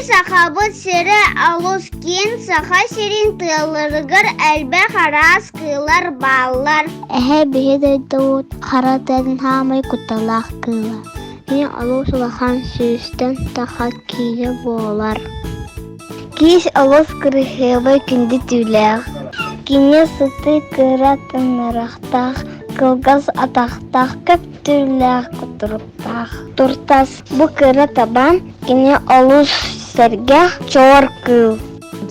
сахабыт сире алус кин саха сирин тылыргыр әлбә харас кылар баллар. Эһэ биһи дойдуут хара дәрин хаамай куталаах кыыла. Кини олус улахан сүүстэн таха киһи буолар. Кис олус кырыһыабай күндү түүлээх. Кини сыты кыра тыннарахтаах, кылгас атахтаах, көп түүлээх кутуруктаах. Туртас бу кыра табан кини олус сэргэх чоор кыыл.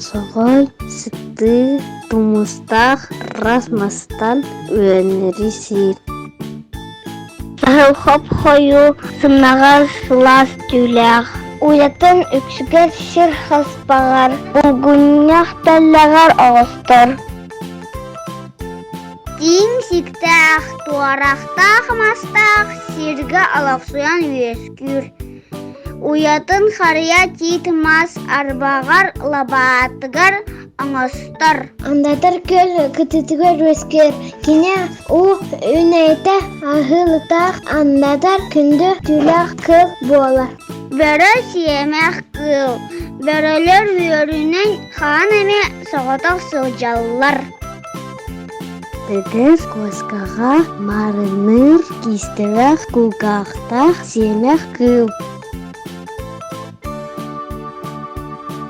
Соҕой сыты тумустаах расмастан үөннери сиир. Хоп хою сымнагар сылаас түүлээх. Уятын үксүгэр сир хаспагар, улгуннях таллагар оҕостор. Тиң сиктаах, туарахтаах мастаах, сиргэ алахсуян үөскүр. Уятын хария тит мас арбагар лабаатыгар аңастар. Андатар көл кытытыгар өскер. Кине у үнэйте ахылытаах андатар күндү түлээх кыл буолар. Бөрө сиэмэх кыл. Бөрөлөр үөрүнэн хаан эме соҕотох сылдьаллар. Бэдэс коскаға марыныр кистелэх кулгаахтаах сиэмэх кыл.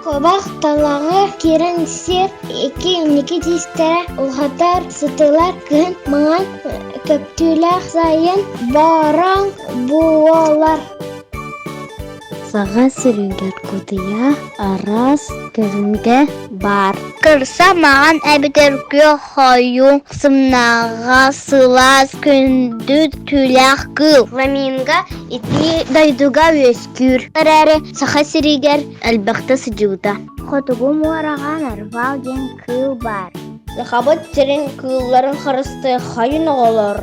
Кобах талағы кирен сир ики тистере улхатар сытылар кын маңан көптүлэх сайын бараң буолар. Саға сирүнгер кутыя арас кырынгэ бар. Кырса маған әбітер хойу сымнаға сылас күнді түләқ кыл. Ламинга ити дайдуга өскүр. Әрәрі саха сиригер әлбәқті сыжуда. Хотугу муараған арвал ген кыл бар. Сахабыт терен кылларын харысты хайын оғалар.